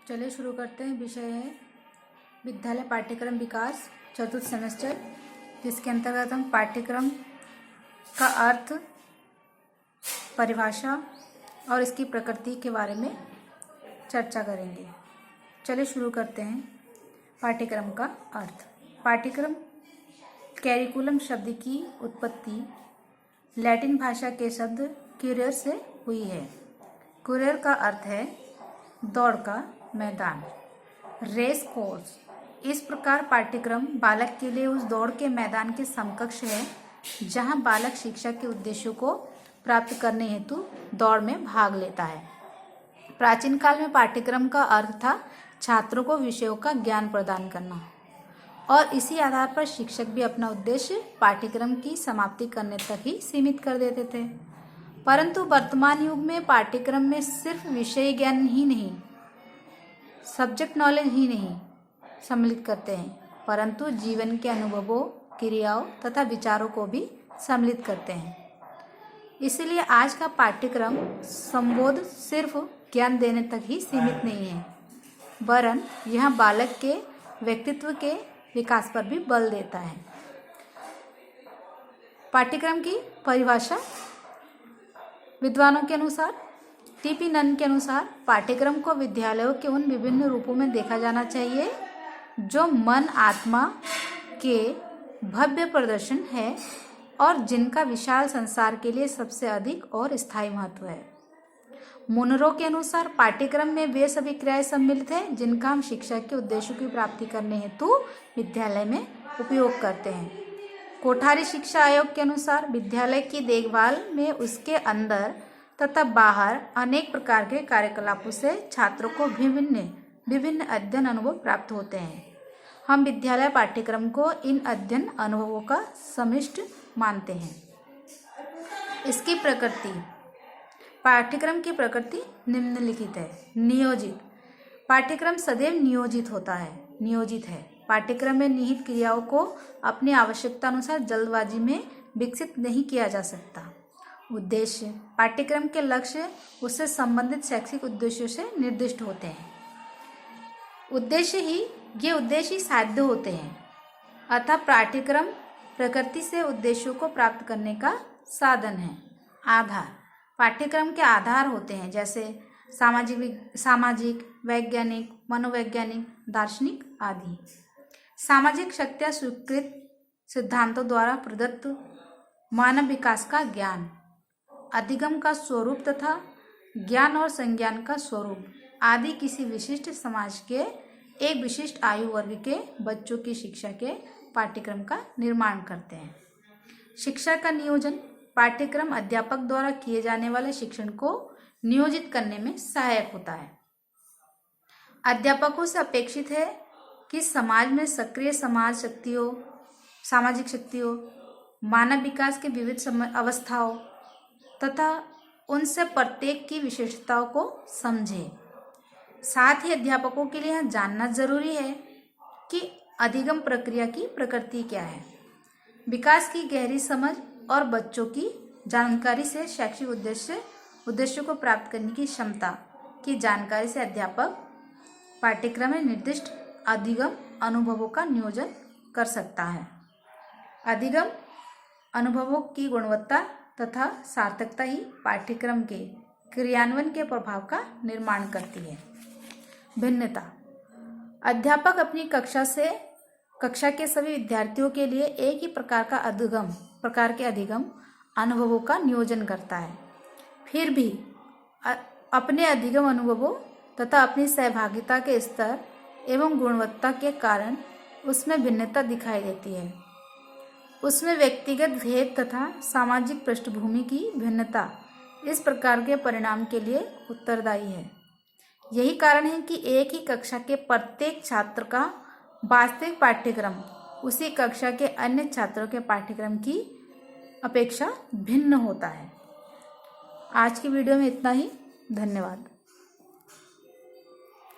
चलिए शुरू करते हैं। विषय है विद्यालय पाठ्यक्रम विकास चतुर्थ सेमेस्टर, जिसके अंतर्गत हम पाठ्यक्रम का अर्थ, परिभाषा और इसकी प्रकृति के बारे में चर्चा करेंगे। चलिए शुरू करते हैं। पाठ्यक्रम का अर्थ। पाठ्यक्रम कैरिकुलम शब्द की उत्पत्ति लैटिन भाषा के शब्द क्यूरियर से हुई है। क्यूरियर का अर्थ है दौड़ का मैदान, रेस कोर्स। इस प्रकार पाठ्यक्रम बालक के लिए उस दौड़ के मैदान के समकक्ष है जहां बालक शिक्षक के उद्देश्यों को प्राप्त करने हेतु दौड़ में भाग लेता है। प्राचीन काल में पाठ्यक्रम का अर्थ था छात्रों को विषयों का ज्ञान प्रदान करना, और इसी आधार पर शिक्षक भी अपना उद्देश्य पाठ्यक्रम की समाप्ति करने तक ही सीमित कर देते थे। परंतु वर्तमान युग में पाठ्यक्रम में सिर्फ विषय ज्ञान ही नहीं, सब्जेक्ट नॉलेज ही नहीं सम्मिलित करते हैं, परंतु जीवन के अनुभवों, क्रियाओं तथा विचारों को भी सम्मिलित करते हैं। इसलिए आज का पाठ्यक्रम संबोध सिर्फ ज्ञान देने तक ही सीमित नहीं है, वरन यह बालक के व्यक्तित्व के विकास पर भी बल देता है। पाठ्यक्रम की परिभाषा विद्वानों के अनुसार, टीपी नन के अनुसार, पाठ्यक्रम को विद्यालयों के उन विभिन्न रूपों में देखा जाना चाहिए जो मन आत्मा के भव्य प्रदर्शन है और जिनका विशाल संसार के लिए सबसे अधिक और स्थायी महत्व है। मुनरो के अनुसार पाठ्यक्रम में वे सभी क्रियाएं सम्मिलित हैं जिनका हम शिक्षक के उद्देश्यों की प्राप्ति करने हेतु विद्यालय में उपयोग करते हैं। कोठारी शिक्षा आयोग के अनुसार विद्यालय की देखभाल में उसके अंदर तथा बाहर अनेक प्रकार के कार्यकलापों से छात्रों को विभिन्न अध्ययन अनुभव प्राप्त होते हैं। हम विद्यालय पाठ्यक्रम को इन अध्ययन अनुभवों का समिष्ट मानते हैं। इसकी प्रकृति, पाठ्यक्रम की प्रकृति निम्नलिखित है। नियोजित। पाठ्यक्रम सदैव नियोजित है। पाठ्यक्रम में निहित क्रियाओं को अपनी आवश्यकता अनुसार जल्दबाजी में विकसित नहीं किया जा सकता। उद्देश्य। पाठ्यक्रम के लक्ष्य उससे संबंधित शैक्षिक उद्देश्यों से निर्दिष्ट होते हैं। उद्देश्य ही साध्य होते हैं, अतः पाठ्यक्रम प्रकृति से उद्देश्यों को प्राप्त करने का साधन है। आधार। पाठ्यक्रम के आधार होते हैं जैसे सामाजिक, वैज्ञानिक, मनोवैज्ञानिक, दार्शनिक आदि। सामाजिक शक्तियाँ स्वीकृत सिद्धांतों द्वारा प्रदत्त मानव विकास का ज्ञान, अधिगम का स्वरूप तथा ज्ञान और संज्ञान का स्वरूप आदि किसी विशिष्ट समाज के एक विशिष्ट आयु वर्ग के बच्चों की शिक्षा के पाठ्यक्रम का निर्माण करते हैं। शिक्षा का नियोजन। पाठ्यक्रम अध्यापक द्वारा किए जाने वाले शिक्षण को नियोजित करने में सहायक होता है। अध्यापकों से अपेक्षित है कि समाज में सक्रिय सामाजिक शक्तियों, मानव विकास के विविध अवस्थाओं तथा उनसे प्रत्येक की विशेषताओं को समझे। साथ ही अध्यापकों के लिए यह जानना जरूरी है कि अधिगम प्रक्रिया की प्रकृति क्या है। विकास की गहरी समझ और बच्चों की जानकारी से शैक्षिक उद्देश्यों को प्राप्त करने की क्षमता की जानकारी से अध्यापक पाठ्यक्रम में निर्दिष्ट अधिगम अनुभवों का नियोजन कर सकता है। अधिगम अनुभवों की गुणवत्ता तथा सार्थकता ही पाठ्यक्रम के क्रियान्वयन के प्रभाव का निर्माण करती है। भिन्नता। अध्यापक अपनी कक्षा के सभी विद्यार्थियों के लिए एक ही प्रकार के अधिगम अनुभवों का नियोजन करता है। फिर भी अपने अधिगम अनुभवों तथा अपनी सहभागिता के स्तर एवं गुणवत्ता के कारण उसमें भिन्नता दिखाई देती है। उसमें व्यक्तिगत भेद तथा सामाजिक पृष्ठभूमि की भिन्नता इस प्रकार के परिणाम के लिए उत्तरदायी है। यही कारण है कि एक ही कक्षा के प्रत्येक छात्र का वास्तविक पाठ्यक्रम उसी कक्षा के अन्य छात्रों के पाठ्यक्रम की अपेक्षा भिन्न होता है। आज की वीडियो में इतना ही। धन्यवाद।